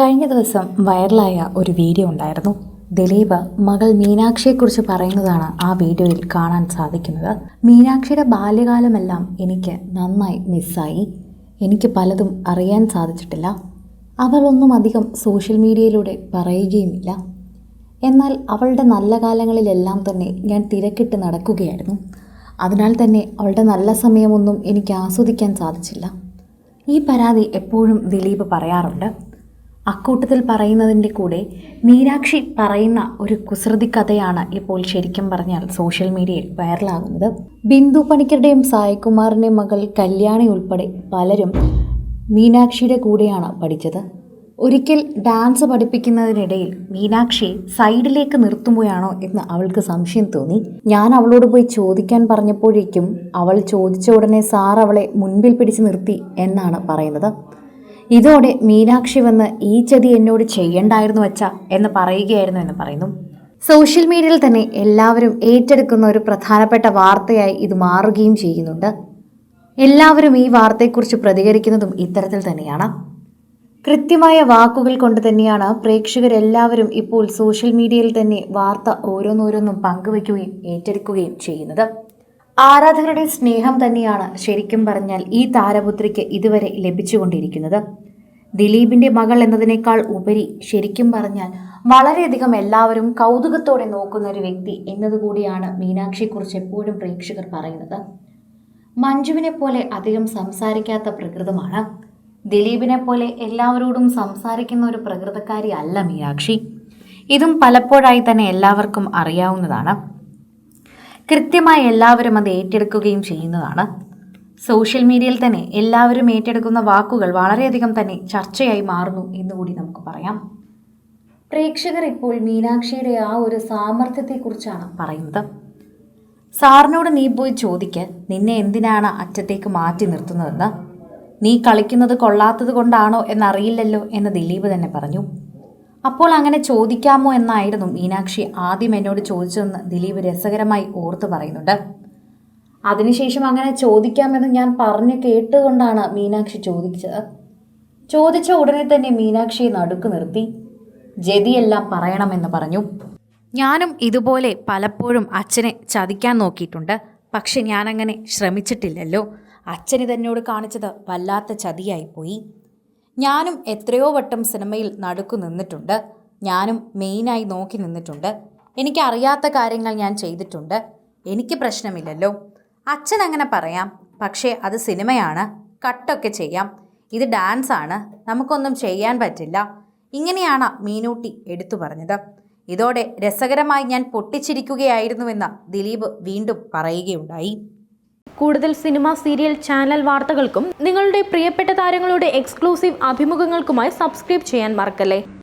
കഴിഞ്ഞ ദിവസം വൈറലായ ഒരു വീഡിയോ ഉണ്ടായിരുന്നു. ദിലീപ് മകൾ മീനാക്ഷിയെക്കുറിച്ച് പറയുന്നതാണ് ആ വീഡിയോയിൽ കാണാൻ സാധിക്കുന്നത്. മീനാക്ഷിയുടെ ബാല്യകാലമെല്ലാം എനിക്ക് നന്നായി മിസ്സായി. എനിക്ക് പലതും അറിയാൻ സാധിച്ചിട്ടില്ല. അവളൊന്നും അധികം സോഷ്യൽ മീഡിയയിലൂടെ പറയുകയുമില്ല. എന്നാൽ അവളുടെ നല്ല കാലങ്ങളിലെല്ലാം തന്നെ ഞാൻ തിരക്കിട്ട് നടക്കുകയായിരുന്നു. അതിനാൽ തന്നെ അവളുടെ നല്ല സമയമൊന്നും എനിക്ക് ആസ്വദിക്കാൻ സാധിച്ചില്ല. ഈ പരാതി എപ്പോഴും ദിലീപ് പറയാറുണ്ട്. അക്കൂട്ടത്തിൽ പറയുന്നതിൻ്റെ കൂടെ മീനാക്ഷി പറയുന്ന ഒരു കുസൃതി കഥയാണ് ഇപ്പോൾ ശരിക്കും പറഞ്ഞാൽ സോഷ്യൽ മീഡിയയിൽ വൈറലാകുന്നത്. ബിന്ദു പണിക്കരുടെയും സായികുമാറിൻ്റെയും മകൾ കല്യാണി ഉൾപ്പെടെ പലരും മീനാക്ഷിയുടെ കൂടെയാണ് പഠിച്ചത്. ഒരിക്കൽ ഡാൻസ് പഠിപ്പിക്കുന്നതിനിടയിൽ മീനാക്ഷിയെ സൈഡിലേക്ക് നിർത്തുമ്പോഴാണോ എന്ന് അവൾക്ക് സംശയം തോന്നി. ഞാൻ അവളോട് പോയി ചോദിക്കാൻ പറഞ്ഞപ്പോഴേക്കും അവൾ ചോദിച്ച ഉടനെ സാർ അവളെ മുൻപിൽ പിടിച്ച് നിർത്തി എന്നാണ് പറയുന്നത്. ഇതോടെ മീനാക്ഷി വന്ന് ഈ ചതി എന്നോട് ചെയ്യണ്ടായിരുന്നു വച്ച എന്ന് പറയുകയായിരുന്നു എന്ന് പറയുന്നു. സോഷ്യൽ മീഡിയയിൽ തന്നെ എല്ലാവരും ഏറ്റെടുക്കുന്ന ഒരു പ്രധാനപ്പെട്ട വാർത്തയായി ഇത് മാറുകയും ചെയ്യുന്നുണ്ട്. എല്ലാവരും ഈ വാർത്തയെക്കുറിച്ച് പ്രതികരിക്കുന്നതും ഇത്തരത്തിൽ തന്നെയാണ്. കൃത്യമായ വാക്കുകൾ കൊണ്ട് തന്നെയാണ് പ്രേക്ഷകരെല്ലാവരും ഇപ്പോൾ സോഷ്യൽ മീഡിയയിൽ തന്നെ വാർത്ത ഓരോന്നോരോന്നും പങ്കുവയ്ക്കുകയും ഏറ്റെടുക്കുകയും ചെയ്യുന്നത്. ആരാധകരുടെ സ്നേഹം തന്നെയാണ് ശരിക്കും പറഞ്ഞാൽ ഈ താരപുത്രിക്ക് ഇതുവരെ ലഭിച്ചുകൊണ്ടിരിക്കുന്നത്. ദിലീപിന്റെ മകൾ എന്നതിനേക്കാൾ ഉപരി ശരിക്കും പറഞ്ഞാൽ വളരെയധികം എല്ലാവരും കൗതുകത്തോടെ നോക്കുന്ന ഒരു വ്യക്തി എന്നതുകൂടിയാണ് മീനാക്ഷിയെക്കുറിച്ച് എപ്പോഴും പ്രേക്ഷകർ പറയുന്നത്. മഞ്ജുവിനെ പോലെ അധികം സംസാരിക്കാത്ത പ്രകൃതമാണ്. ദിലീപിനെ പോലെ എല്ലാവരോടും സംസാരിക്കുന്ന ഒരു പ്രകൃതക്കാരി അല്ല മീനാക്ഷി. ഇതും പലപ്പോഴായി തന്നെ എല്ലാവർക്കും അറിയാവുന്നതാണ്. കൃത്യമായി എല്ലാവരും അത് ഏറ്റെടുക്കുകയും ചെയ്യുന്നതാണ്. സോഷ്യൽ മീഡിയയിൽ തന്നെ എല്ലാവരും ഏറ്റെടുക്കുന്ന വാക്കുകൾ വളരെയധികം തന്നെ ചർച്ചയായി മാറുന്നു എന്നുകൂടി നമുക്ക് പറയാം. പ്രേക്ഷകർ ഇപ്പോൾ മീനാക്ഷിയുടെ ആ ഒരു സാമർഥ്യത്തെക്കുറിച്ചാണ് പറയുന്നത്. സാറിനോട് നീ പോയി ചോദിക്ക്, നിന്നെ എന്തിനാണ് അറ്റത്തേക്ക് മാറ്റി നിർത്തുന്നതെന്ന്. നീ കളിക്കുന്നത് കൊള്ളാത്തത് കൊണ്ടാണോ എന്നറിയില്ലല്ലോ എന്ന് ദിലീപ് തന്നെ പറഞ്ഞു. അപ്പോൾ അങ്ങനെ ചോദിക്കാമോ എന്നായിരുന്നു മീനാക്ഷി ആദ്യം എന്നോട് ചോദിച്ചതെന്ന് ദിലീപ് രസകരമായി ഓർത്തു പറയുന്നുണ്ട്. അതിനുശേഷം അങ്ങനെ ചോദിക്കാമെന്ന് ഞാൻ പറഞ്ഞു കേട്ടുകൊണ്ടാണ് മീനാക്ഷി ചോദിച്ചത്. ചോദിച്ച ഉടനെ തന്നെ മീനാക്ഷിയെ നടുക്ക് നിർത്തി ജതിയെല്ലാം പറയണമെന്ന് പറഞ്ഞു. ഞാനും ഇതുപോലെ പലപ്പോഴും അച്ഛനെ ചതിക്കാൻ നോക്കിയിട്ടുണ്ട്. പക്ഷെ ഞാനങ്ങനെ ശ്രമിച്ചിട്ടില്ലല്ലോ. അച്ഛൻ ഇതെന്നോട് കാണിച്ചത് വല്ലാത്ത ചതിയായിപ്പോയി. ഞാനും എത്രയോ വട്ടം സിനിമയിൽ നടുക്കു നിന്നിട്ടുണ്ട്. ഞാനും മെയിനായി നോക്കി നിന്നിട്ടുണ്ട്. എനിക്കറിയാത്ത കാര്യങ്ങൾ ഞാൻ ചെയ്തിട്ടുണ്ട്. എനിക്ക് പ്രശ്നമില്ലല്ലോ. അച്ഛൻ അങ്ങനെ പറയാം, പക്ഷേ അത് സിനിമയാണ്, കട്ടൊക്കെ ചെയ്യാം. ഇത് ഡാൻസാണ്, നമുക്കൊന്നും ചെയ്യാൻ പറ്റില്ല. ഇങ്ങനെയാണ് മീനൂട്ടി എടുത്തു പറഞ്ഞത്. ഇതോടെ രസകരമായി ഞാൻ പൊട്ടിച്ചിരിക്കുകയായിരുന്നുവെന്ന് ദിലീപ് വീണ്ടും പറയുകയുണ്ടായി. കൂടുതൽ സിനിമ, സീരിയൽ, ചാനൽ വാർത്തകൾക്കും നിങ്ങളുടെ പ്രിയപ്പെട്ട താരങ്ങളുടെ എക്സ്ക്ലൂസീവ് അഭിമുഖങ്ങൾക്കുമായി സബ്സ്ക്രൈബ് ചെയ്യാൻ മറക്കല്ലേ.